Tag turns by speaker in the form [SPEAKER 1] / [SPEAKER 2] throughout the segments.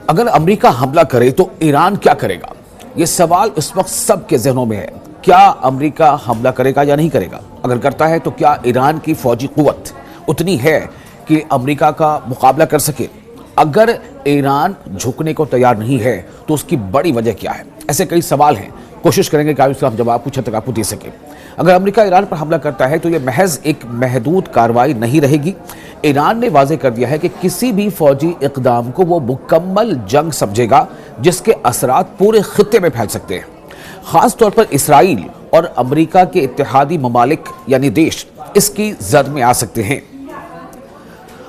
[SPEAKER 1] अगर अमेरिका हमला करे तो ईरान क्या करेगा? यह सवाल इस वक्त सबके जहनों में है। क्या अमेरिका हमला करेगा या नहीं करेगा? अगर करता है तो क्या ईरान की फौजी कुव्वत उतनी है कि अमेरिका का मुकाबला कर सके? अगर ईरान झुकने को तैयार नहीं है तो उसकी बड़ी वजह क्या है? ऐसे कई सवाल हैं, कोशिश करेंगे कि उसका हम जवाब कुछ हद तक आपको दे सके। अगर अमेरिका ईरान पर हमला करता है तो यह महज एक महदूद कार्रवाई नहीं रहेगी। ईरान ने वाज़ेह कर दिया है कि किसी भी फौजी इक़दाम को वो मुकम्मल जंग समझेगा जिसके असरात पूरे खित्ते में फैल सकते हैं। ख़ास तौर पर इसराइल और अमेरिका के इत्तेहादी ममालिक यानी देश इसकी जद में आ सकते हैं।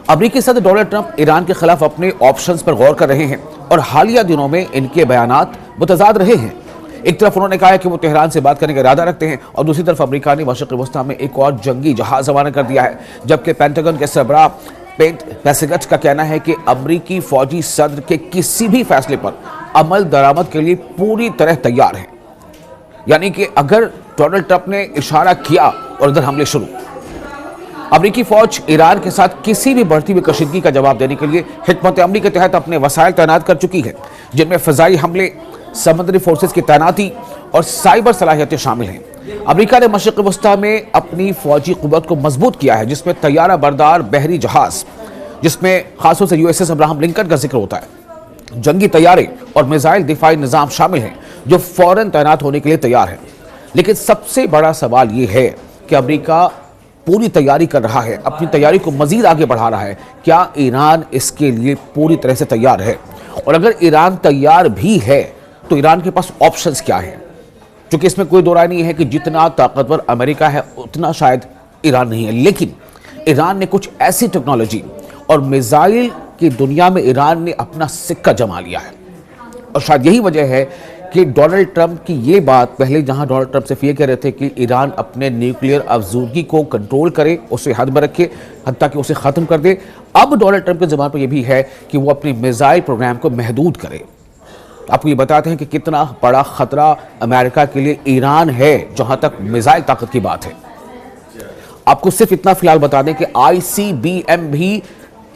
[SPEAKER 1] अमेरिकी सदर डोनाल्ड ट्रंप ईरान के खिलाफ अपने ऑप्शंस पर गौर कर रहे हैं और हालिया दिनों में इनके बयानात मुतज़ाद रहे हैं। एक तरफ उन्होंने कहा है कि वो तेहरान से बात करने का इरादा रखते हैं और दूसरी तरफ अमेरिका ने मशरिक़ वस्ता में एक और जंगी जहाज रवाना कर दिया है, जबकि पेंटागन के सरबराह पेट पेसिगट का कहना है कि अमेरिकी फौजी सदर के किसी भी फैसले पर अमल दरामद के लिए पूरी तरह तैयार है। यानी कि अगर डोनाल्ड ट्रंप ने इशारा किया और इधर हमले शुरू, अमेरिकी फौज ईरान के साथ किसी भी बढ़ती हुई कशीदगी का जवाब देने के लिए हिकमत अमली के तहत अपने वसाइल तैनात कर चुकी है, जिनमें फ़ज़ाई हमले, समुद्री फोर्सेस की तैनाती और साइबर सलाहियतें शामिल हैं। अमेरिका ने मशरिक़ वस्ता में अपनी फौजी कुव्वत को मजबूत किया है, जिसमें तैयारा बरदार बहरी जहाज, जिसमें खासतौर से USS अब्राहम लिंकन का जिक्र होता है, जंगी तैयारे और मिसाइल दिफाई निज़ाम शामिल हैं जो फौरन तैनात होने के लिए तैयार है। लेकिन सबसे बड़ा सवाल ये है कि अमेरिका पूरी तैयारी कर रहा है, अपनी तैयारी को मजीद आगे बढ़ा रहा है। क्या ईरान इसके लिए पूरी तरह से तैयार है? और अगर ईरान तैयार भी है तो ईरान के पास ऑप्शंस क्या हैं? क्योंकि इसमें कोई दो राय नहीं है कि जितना ताकतवर अमेरिका है उतना शायद ईरान नहीं है, लेकिन ईरान ने कुछ ऐसी टेक्नोलॉजी और मिसाइल की दुनिया में ईरान ने अपना सिक्का जमा लिया है। और शायद यही वजह है कि डोनाल्ड ट्रंप की ये बात, पहले जहां डोनाल्ड ट्रंप से ये कह रहे थे कि ईरान अपने न्यूक्लियर अफजूदगी को कंट्रोल करे, उसे हद में रखे, हत्ता कि उसे ख़त्म कर दे, अब डोनाल्ड ट्रंप के ज़बान पर यह भी है कि वो अपनी मिसाइल प्रोग्राम को महदूद करे। आपको ये बताते हैं कि कितना बड़ा खतरा अमेरिका के लिए ईरान है जहां तक मिसाइल ताकत की बात है। आपको सिर्फ इतना फिलहाल बता दें कि ICBM भी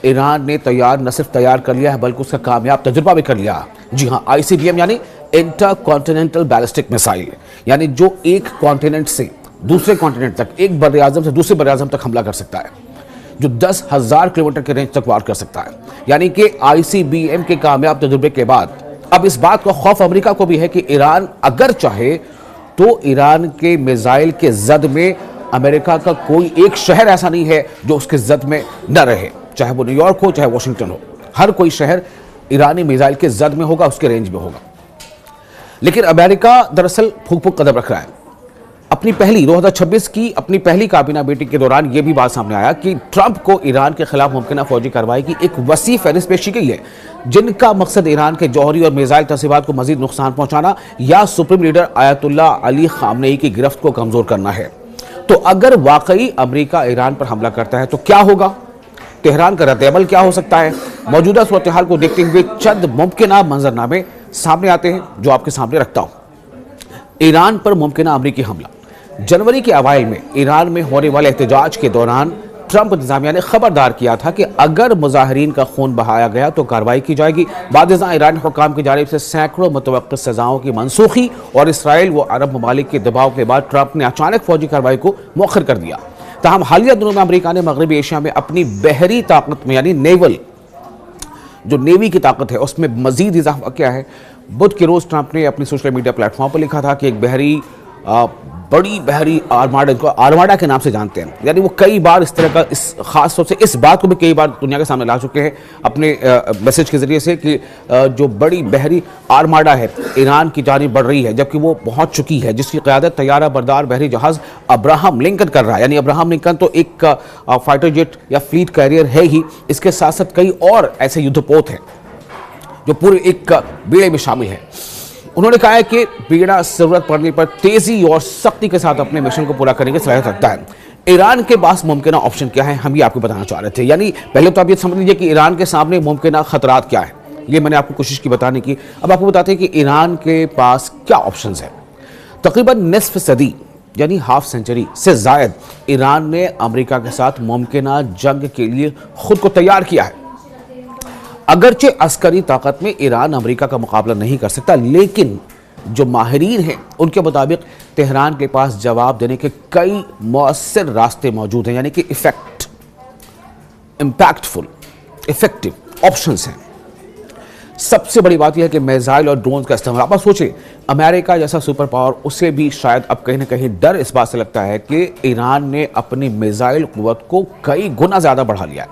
[SPEAKER 1] ईरान ने न सिर्फ तैयार कर लिया है बल्कि उसका कामयाब तजुर्बा भी कर लिया। जी हाँ, ICBM यानी इंटरकॉन्टिनेंटल बैलिस्टिक मिसाइल, यानी जो एक कॉन्टिनेंट से दूसरे कॉन्टिनेंट तक, एक बर आज़म से दूसरे बर आज़म तक हमला कर सकता है, जो 10,000 किलोमीटर के रेंज तक वार कर सकता है। यानी कि ICBM के कामयाब तजुर्बे के बाद अब इस बात का खौफ अमेरिका को भी है कि ईरान अगर चाहे तो ईरान के मिसाइल के जद में अमेरिका का कोई एक शहर ऐसा नहीं है जो उसके जद में न रहे, चाहे वो न्यूयॉर्क हो चाहे वॉशिंगटन हो, हर कोई शहर ईरानी मिसाइल के जद में होगा, उसके रेंज में होगा। लेकिन अमेरिका दरअसल फूक कदम रख रहा है। अपनी पहली 2026 की अपनी पहली काबीना मीटिंग के दौरान यह भी बात सामने आया कि ट्रंप को ईरान के खिलाफ मुमकिन फौजी कार्रवाई की एक वसी फहरिस्त पेश की गई है, जिनका मकसद ईरान के जौहरी और मिसाइल तस्वीरात को मजीद नुकसान पहुंचाना या supreme leader Ayatollah Ali Khamenei की गिरफ्त को कमजोर करना है। तो अगर वाकई अमेरिका ईरान पर हमला करता है तो क्या होगा? तेहरान का रद्द-ए-अमल क्या हो सकता है? मौजूदा सूरत हाल को देखते हुए चंद मुमकिन मंजरनामे सामने आते हैं जो आपके सामने रखता हूं। ईरान पर मुमकिन अमेरिकी हमला। जनवरी के अवाइल में ईरान में होने वाले एहतजाज के दौरान ट्रंप इंतजामिया ने खबरदार किया था कि अगर मुजाहिरीन का खून बहाया गया तो कार्रवाई की जाएगी। बाद-ए-ज़ां ईरानी हुक्काम की जानिब से सैकड़ों मुतवक्किल सज़ाओं की मनसूखी और इसराइल व अरब ममालिक के दबाव के बाद ट्रंप ने अचानक फौजी कार्रवाई को मौखर कर दिया। ताहम हालिया दिनों में अमेरिका ने मगरबी एशिया में अपनी बहरी ताकत में यानी नेवल, जो नेवी की ताकत है, उसमें मजीद इजाफा किया है। बुध के रोज़ ट्रंप ने अपनी सोशल मीडिया प्लेटफॉर्म पर लिखा था कि एक बड़ी बहरी आर्माडा, इनको आर्माडा के नाम से जानते हैं, यानी वो कई बार इस तरह का, इस खास तौर से इस बात को भी कई बार दुनिया के सामने ला चुके हैं अपने मैसेज के जरिए से कि जो बड़ी बहरी आर्माडा है ईरान की जानिब बढ़ रही है, जबकि वो पहुंच चुकी है, जिसकी क़यादत तैयारा बरदार बहरी जहाज अब्राहम लिंकन कर रहा है। यानी अब्राहम लिंकन तो एक फाइटर जेट या फ्लीट कैरियर है ही, इसके साथ साथ कई और ऐसे युद्धपोत हैं जो पूरे एक बेड़े में शामिल है। उन्होंने कहा है कि बेड़ा जरूरत पड़ने पर तेजी और सख्ती के साथ अपने मिशन को पूरा करने की सलाहियत रखता है। ईरान के पास मुमकिन ऑप्शन क्या है, हम ये आपको बताना चाह रहे थे। यानी पहले तो आप ये समझ लीजिए कि ईरान के सामने मुमकिन खतरात क्या है, ये मैंने आपको कोशिश की बताने की। अब आपको बताते हैं कि ईरान के पास क्या ऑप्शंस है। तकरीबन निस्फ सदी यानी हाफ सेंचुरी से जायद ईरान ने अमेरिका के साथ मुमकिन जंग के लिए खुद को तैयार किया है। अगरचे अस्करी ताकत में ईरान अमेरिका का मुकाबला नहीं कर सकता, लेकिन जो माहिरीन हैं उनके मुताबिक तेहरान के पास जवाब देने के कई मौसर रास्ते मौजूद हैं, यानी कि इम्पैक्टफुल इफेक्टिव ऑप्शंस हैं। सबसे बड़ी बात यह है कि मिसाइल और ड्रोन का इस्तेमाल। आप सोचिए, अमेरिका जैसा सुपर पावर, उसे भी शायद अब कहीं ना कहीं डर इस बात से लगता है कि ईरान ने अपनी मिसाइल कुव्वत को कई गुना ज्यादा बढ़ा लिया है,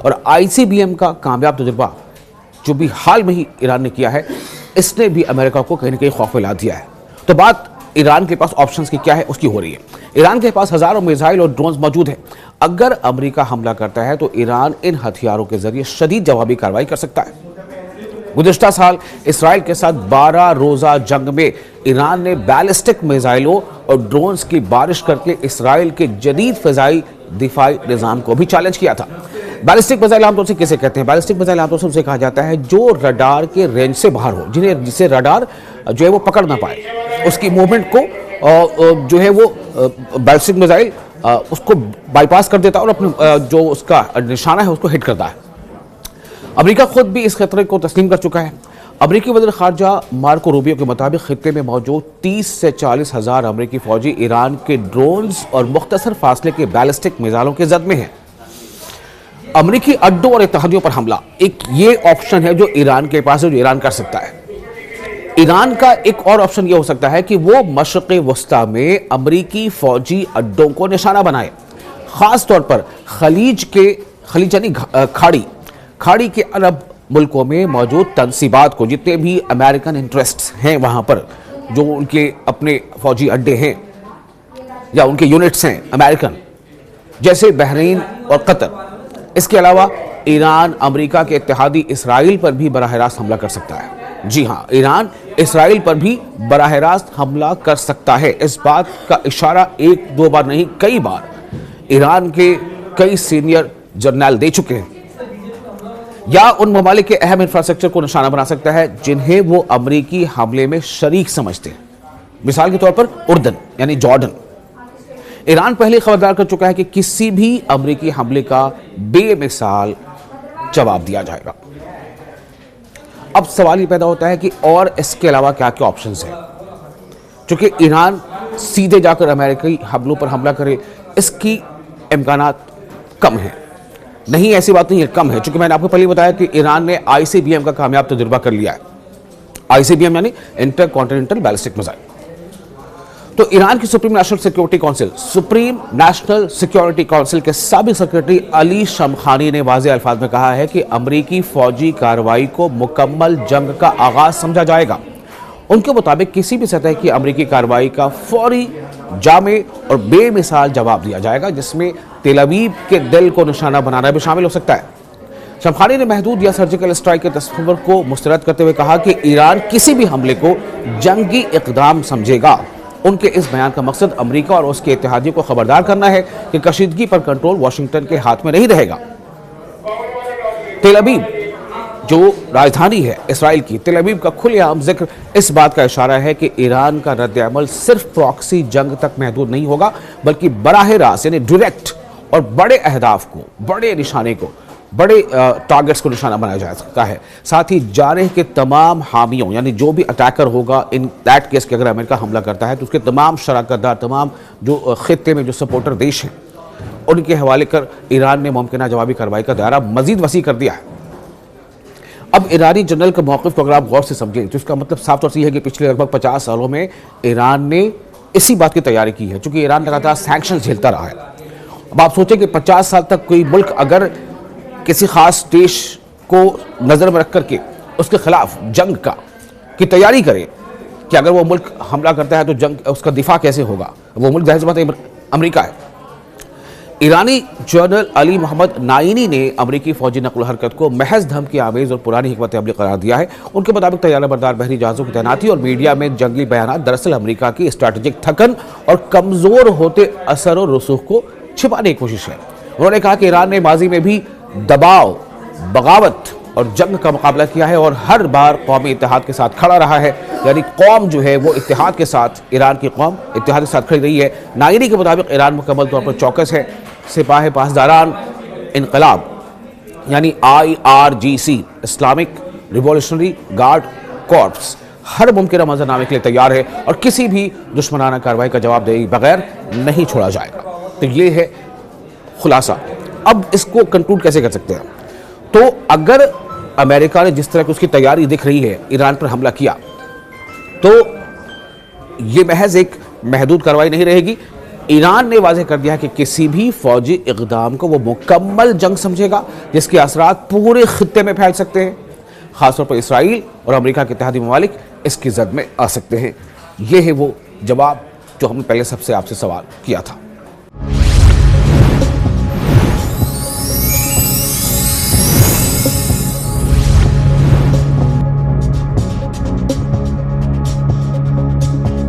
[SPEAKER 1] और आईसीबीएम का कामयाब तजुर्बा जो भी हाल में ही ईरान ने किया है, इसने भी अमेरिका को कहीं ना कहीं खौफ में ला दिया है। तो बात ईरान के पास ऑप्शंस की क्या है उसकी हो रही है। ईरान के पास हजारों मिसाइल और ड्रोन मौजूद हैं। अगर अमेरिका हमला करता है तो ईरान इन हथियारों के जरिए शदीद जवाबी कार्रवाई कर सकता है। गुज़िश्ता साल इसराइल के साथ 12 रोजा जंग में ईरान ने बैलिस्टिक मिसाइलों और ड्रोन्स की बारिश करके इसराइल के जदीद फ़िज़ाई दिफाई निज़ाम को भी चैलेंज किया था। बैलिस्टिक मिसाइल आमतौर से किसे कहते हैं? बैलिस्टिक मिसाइल आमतौर से उसे कहा जाता है जो रडार के रेंज से बाहर हो, जिसे रडार जो है वो पकड़ ना पाए, उसकी मूवमेंट को जो है वो बैलिस्टिक मिसाइल उसको बाईपास कर देता है और अपने जो उसका निशाना है उसको हिट करता है। अमेरिका खुद भी इस खतरे को तस्लीम कर चुका है। अमेरिकी वज़ीर ख़ारजा मार्को रूबियो के मुताबिक खित्ते में मौजूद 30 से 40 हज़ार अमेरिकी फौजी ईरान के ड्रोन्स और मुख्तसर फासले के बैलिस्टिक मिसाइलों के जद में हैं। अमेरिकी अड्डों और इत्तेहादियों पर हमला, एक ये ऑप्शन है जो ईरान के पास है, जो ईरान कर सकता है। ईरान का एक और ऑप्शन यह हो सकता है कि वो मशरिक़ वस्ता में अमेरिकी फौजी अड्डों को निशाना बनाए, खास तौर पर खलीज यानी खाड़ी के अरब मुल्कों में मौजूद तनसीबात को, जितने भी अमेरिकन इंटरेस्ट्स हैं वहाँ पर, जो उनके अपने फौजी अड्डे हैं या उनके यूनिट्स हैं अमेरिकन, जैसे बहरीन और कतर। इसके अलावा ईरान अमेरिका के इत्तेहादी इसराइल पर भी बराह रास्त हमला कर सकता है। जी हाँ, ईरान इसराइल पर भी बराह रास्त हमला कर सकता है। इस बात का इशारा एक दो बार नहीं, कई बार ईरान के कई सीनियर जर्नल दे चुके हैं। या उन ममालिक के अहम इंफ्रास्ट्रक्चर को निशाना बना सकता है जिन्हें वो अमरीकी हमले में शरीक समझते हैं। मिसाल के तौर पर उर्दन यानी जॉर्डन। ईरान पहले खबरदार कर चुका है कि किसी भी अमरीकी हमले का बेमिसाल जवाब दिया जाएगा। अब सवाल ये पैदा होता है कि और इसके अलावा क्या क्या ऑप्शंस हैं। चूंकि ईरान सीधे जाकर अमेरिकी हमलों पर हमला करे, इसकी इम्कानात कम है। नहीं, ऐसी बात नहीं है, कम है, क्योंकि मैंने आपको पहले बताया कि ईरान ने आईसीबीएम का कामयाब तजुर्बा कर लिया है। आईसीबीएम यानी इंटरकॉन्टिनेंटल बैलिस्टिक मिसाइल। तो ईरान की सुप्रीम नेशनल सिक्योरिटी काउंसिल के साबिक सेक्रेटरी अली शमखानी ने वाज़ेह अल्फाज में कहा है कि अमरीकी फौजी कार्रवाई को मुकम्मल जंग का आगाज समझा जाएगा। उनके मुताबिक किसी भी सतह की अमरीकी कार्रवाई का फौरी, जामे और बेमिसाल जवाब दिया जाएगा, जिसमें तेल अवीव के दिल को निशाना बनाना भी शामिल हो सकता है। शमखानी ने महदूद या सर्जिकल स्ट्राइक के तस्वर को मुस्तरद करते हुए कहा कि ईरान किसी भी हमले को जंगी इक़दाम समझेगा। उनके इस बयान का मकसद अमेरिका और उसके इत्तेहादियों को खबरदार करना है कि कशीदगी पर कंट्रोल वाशिंगटन के हाथ में नहीं रहेगा। तेल अवीव जो राजधानी है इसराइल की, तेल अवीव का खुलेआम जिक्र इस बात का इशारा है कि ईरान का रद्द-ए-अमल सिर्फ प्रॉक्सी जंग तक महदूद नहीं होगा, बल्कि बराह रास्त यानी डायरेक्ट और बड़े अहदाफ को, बड़े निशाने को, बड़े टारगेट्स को निशाना बनाया जा सकता है। साथ ही जारह के तमाम हामियों यानी जो भी अटैकर होगा, इन दैट केस के अगर अमेरिका हमला करता है तो उसके तमाम शराकतदार, तमाम जो खित्ते में जो सपोर्टर देश हैं, उनके हवाले कर ईरान ने मुमकिन जवाबी कार्रवाई का दायरा मजीद वसी कर दिया है। अब ईरानी जनरल के मौक़िफ़ को अगर आप गौर से समझें तो इसका मतलब साफ तौर से यह है कि पिछले लगभग 50 सालों में ईरान ने इसी बात की तैयारी की है, चूँकि ईरान लगातार सैंक्शन झेलता रहा है। अब आप सोचें कि 50 साल तक कोई मुल्क अगर किसी खास देश को नज़र में रख करके उसके खिलाफ जंग की तैयारी करे कि अगर वो मुल्क हमला करता है तो जंग उसका दिफा कैसे होगा, वो मुल्क जाहिर सी बात है अमेरिका है। ईरानी जनरल अली मोहम्मद नाइनी ने अमेरिकी फौजी नकल हरकत को महज धमकी आमेज और पुरानी हिकमत अमली करार दिया है। उनके मुताबिक तैयारा बरदार बहरी जहाज़ों की तैनाती और मीडिया में जंगी बयान दरअसल अमेरिका की स्ट्रैटेजिक थकन और कमज़ोर होते असर और रसूख को छिपाने की कोशिश है। उन्होंने कहा कि ईरान ने माजी में भी दबाव, बगावत और जंग का मुकाबला किया है और हर बार कौमी इत्तेहाद के साथ खड़ा रहा है, यानी कौम जो है वो इत्तेहाद के साथ, ईरान की कौम इत्तेहाद के साथ खड़ी रही है। नाइनी के मुताबिक ईरान मुकम्मल तौर पर चौकस है। सिपाही पासदारान इनकलाब यानी IRGC, Islamic Revolutionary Guard Corps, हर मुमकिन मंजरनामे के लिए तैयार है और किसी भी दुश्मनाना कार्रवाई का जवाब दे बगैर नहीं छोड़ा जाएगा। तो ये है खुलासा। अब इसको कंक्लूड कैसे कर सकते हैं? तो अगर अमेरिका ने जिस तरह की उसकी तैयारी दिख रही है ईरान पर हमला किया, तो ये महज एक महदूद कार्रवाई नहीं रहेगी। ईरान ने वाज़ेह कर दिया कि किसी भी फौजी इक़दाम को वो मुकम्मल जंग समझेगा जिसके असरात पूरे खित्ते में फैल सकते हैं। खासतौर पर इसराइल और अमेरिका के इत्तेहादी ममालिक इसकी जद में आ सकते हैं। यह है वो जवाब जो हमने पहले सबसे आपसे सवाल किया था।